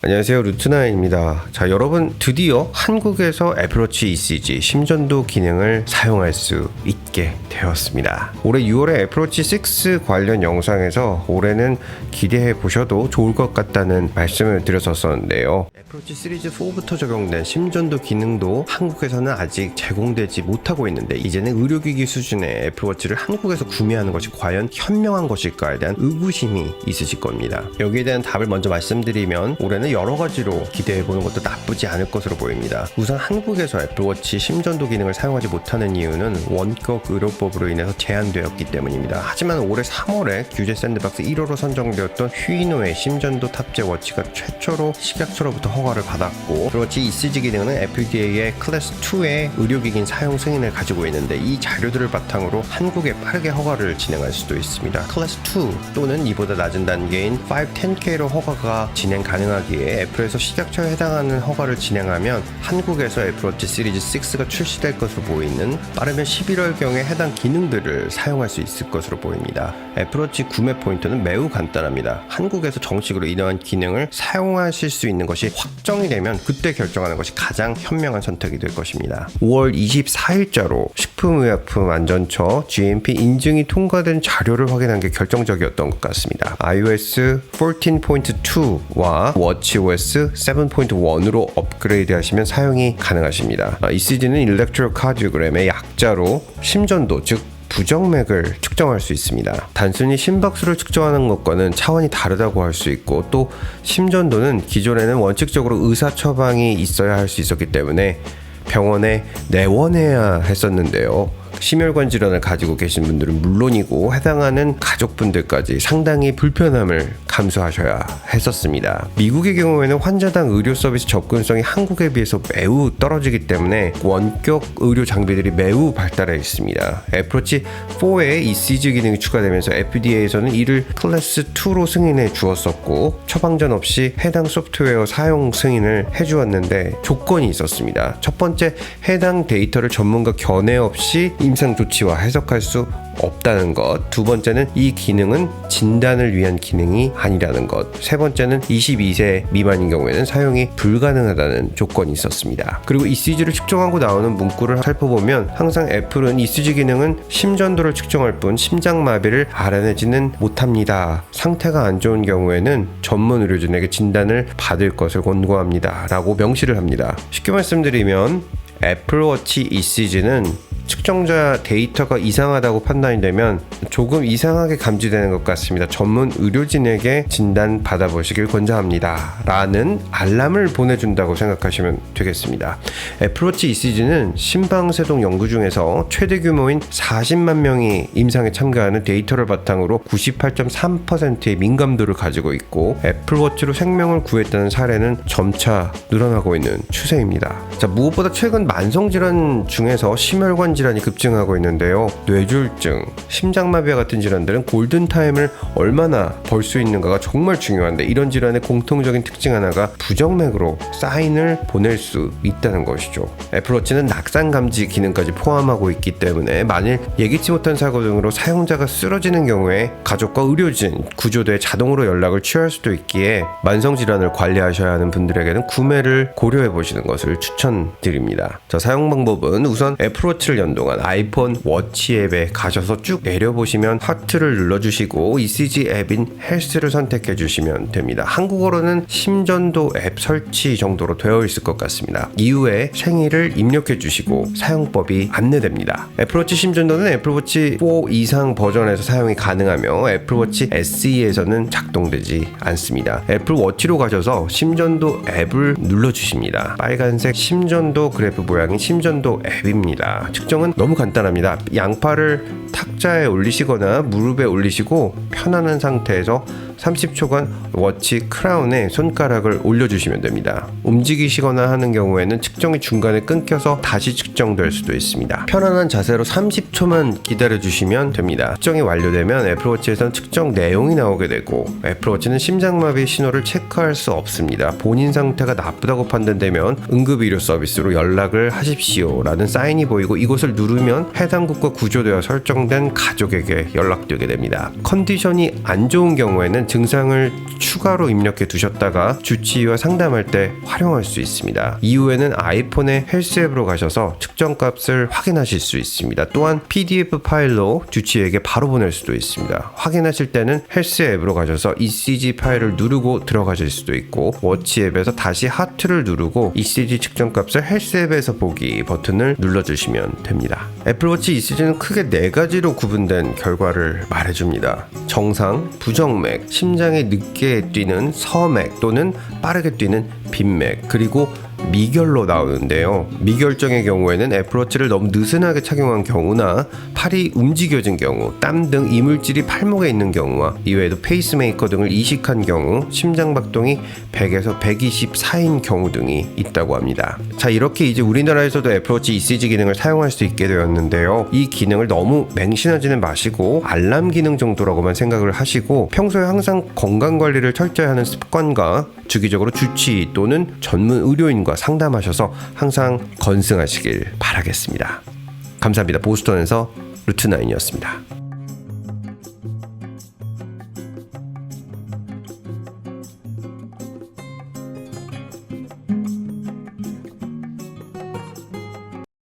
안녕하세요, 루트나인입니다. 자, 여러분, 드디어 한국에서 애플워치 ECG 심전도 기능을 사용할 수 있게 되었습니다. 올해 6월에 애플워치 6 관련 영상에서 올해는 기대해 보셔도 좋을 것 같다는 말씀을 드렸었는데요. 애플워치 시리즈 4부터 적용된 심전도 기능도 한국에서는 아직 제공되지 못하고 있는데, 이제는 의료기기 수준의 애플워치를 한국에서 구매하는 것이 과연 현명한 것일까에 대한 의구심이 있으실 겁니다. 여기에 대한 답을 먼저 말씀드리면, 올해는 여러 가지로 기대해보는 것도 나쁘지 않을 것으로 보입니다. 우선 한국에서 애플워치 심전도 기능을 사용하지 못하는 이유는 원격 의료법으로 인해서 제한되었기 때문입니다. 하지만 올해 3월에 규제 샌드박스 1호로 선정되었던 휴이노의 심전도 탑재 워치가 최초로 식약처로부터 허가를 받았고, 애플워치 ECG 기능은 FDA의 클래스 2의 의료기기 사용 승인을 가지고 있는데, 이 자료들을 바탕으로 한국에 빠르게 허가를 진행할 수도 있습니다. 클래스 2 또는 이보다 낮은 단계인 510K로 허가가 진행 가능하기에 애플에서 식약처에 해당하는 허가를 진행하면 한국에서 애플워치 시리즈 6가 출시될 것으로 보이는 빠르면 11월경에 해당 기능들을 사용할 수 있을 것으로 보입니다. 애플워치 구매 포인트는 매우 간단합니다. 한국에서 정식으로 이러한 기능을 사용하실 수 있는 것이 확정이 되면 그때 결정하는 것이 가장 현명한 선택이 될 것입니다. 5월 24일자로 식품의약품안전처 GMP 인증이 통과된 자료를 확인한 게 결정적이었던 것 같습니다. iOS 14.2와 WatchOS 7.1으로 업그레이드 하시면 사용이 가능하십니다. ECG는 일렉트로카디오그램의 약자로 심전도, 즉 부정맥을 측정할 수 있습니다. 단순히 심박수를 측정하는 것과는 차원이 다르다고 할 수 있고, 또 심전도는 기존에는 원칙적으로 의사 처방이 있어야 할 수 있었기 때문에 병원에 내원해야 했었는데요. 심혈관 질환을 가지고 계신 분들은 물론이고 해당하는 가족분들까지 상당히 불편함을 감수하셔야 했었습니다. 미국의 경우에는 환자당 의료 서비스 접근성이 한국에 비해서 매우 떨어지기 때문에 원격 의료 장비들이 매우 발달해 있습니다. 애플워치 4에 ECG 기능이 추가되면서 FDA에서는 이를 클래스 2로 승인해 주었었고, 처방전 없이 해당 소프트웨어 사용 승인을 해주었는데 조건이 있었습니다. 첫 번째, 해당 데이터를 전문가 견해 없이 임상 조치와 해석할 수 없다는 것. 두 번째는 이 기능은 진단을 위한 기능이 아니라는 것. 세 번째는 22세 미만인 경우에는 사용이 불가능하다는 조건이 있었습니다. 그리고 ECG를 측정하고 나오는 문구를 살펴보면 항상 애플은 ECG 기능은 심전도를 측정할 뿐 심장마비를 알아내지는 못합니다. 상태가 안 좋은 경우에는 전문 의료진에게 진단을 받을 것을 권고합니다 라고 명시를 합니다. 쉽게 말씀드리면 애플워치 ECG는 측정자 데이터가 이상하다고 판단이 되면 조금 이상하게 감지되는 것 같습니다. 전문 의료진에게 진단 받아보시길 권장합니다 라는 알람을 보내준다고 생각하시면 되겠습니다. 애플워치 ECG는 심방세동 연구 중에서 최대 규모인 40만 명이 임상에 참가하는 데이터를 바탕으로 98.3%의 민감도를 가지고 있고, 애플워치로 생명을 구했다는 사례는 점차 늘어나고 있는 추세입니다. 자, 무엇보다 최근 만성질환 중에서 심혈관 질환이 급증하고 있는데요. 뇌졸중, 심장마비와 같은 질환들은 골든타임을 얼마나 벌 수 있는가가 정말 중요한데, 이런 질환의 공통적인 특징 하나가 부정맥으로 사인을 보낼 수 있다는 것이죠. 애플워치는 낙상 감지 기능까지 포함하고 있기 때문에 만일 예기치 못한 사고 등으로 사용자가 쓰러지는 경우에 가족과 의료진, 구조대에 자동으로 연락을 취할 수도 있기에 만성질환을 관리하셔야 하는 분들에게는 구매를 고려해 보시는 것을 추천드립니다. 자, 사용 방법은 우선 애플워치를 연동한 아이폰 워치 앱에 가셔서 쭉 내려보시면 하트를 눌러주시고 ECG 앱인 헬스를 선택해 주시면 됩니다. 한국어로는 심전도 앱 설치 정도로 되어 있을 것 같습니다. 이후에 생일을 입력해 주시고 사용법이 안내됩니다. 애플워치 심전도는 애플워치 4 이상 버전에서 사용이 가능하며 애플워치 SE에서는 작동되지 않습니다. 애플워치로 가셔서 심전도 앱을 눌러주십니다. 빨간색 심전도 그래프 모양인 심전도 앱입니다. 측정은 너무 간단합니다. 양팔을 탁자에 올리시거나 무릎에 올리시고 편안한 상태에서 30초간 워치 크라운에 손가락을 올려주시면 됩니다. 움직이시거나 하는 경우에는 측정이 중간에 끊겨서 다시 측정될 수도 있습니다. 편안한 자세로 30초만 기다려주시면 됩니다. 측정이 완료되면 애플워치에서는 측정 내용이 나오게 되고, 애플워치는 심장마비 신호를 체크할 수 없습니다. 본인 상태가 나쁘다고 판단되면 응급의료 서비스로 연락을 하십시오 라는 사인이 보이고, 이곳을 누르면 해당 국가 구조되어 설정된 가족에게 연락되게 됩니다. 컨디션이 안 좋은 경우에는 증상을 추가로 입력해 두셨다가 주치의와 상담할 때 활용할 수 있습니다. 이후에는 아이폰의 헬스 앱으로 가셔서 측정값을 확인하실 수 있습니다. 또한 PDF 파일로 주치의에게 바로 보낼 수도 있습니다. 확인하실 때는 헬스 앱으로 가셔서 ECG 파일을 누르고 들어가실 수도 있고, 워치 앱에서 다시 하트를 누르고 ECG 측정값을 헬스 앱에서 보기 버튼을 눌러주시면 됩니다. 애플워치 ECG는 크게 4가지로 구분된 결과를 말해줍니다. 정상, 부정맥, 심장이 늦게 뛰는 서맥 또는 빠르게 뛰는 빈맥, 그리고 미결로 나오는데요. 미결정의 경우에는 애플워치를 너무 느슨하게 착용한 경우나 팔이 움직여진 경우, 땀 등 이물질이 팔목에 있는 경우와 이외에도 페이스메이커 등을 이식한 경우, 심장박동이 100에서 120 사이인 경우 등이 있다고 합니다. 자, 이렇게 이제 우리나라에서도 애플워치 ECG 기능을 사용할 수 있게 되었는데요. 이 기능을 너무 맹신하지는 마시고 알람 기능 정도라고만 생각을 하시고, 평소에 항상 건강관리를 철저히 하는 습관과 주기적으로 주치의 또는 전문 의료인과 상담하셔서 항상 건승하시길 바라겠습니다. 감사합니다. 보스턴에서 루트9이었습니다.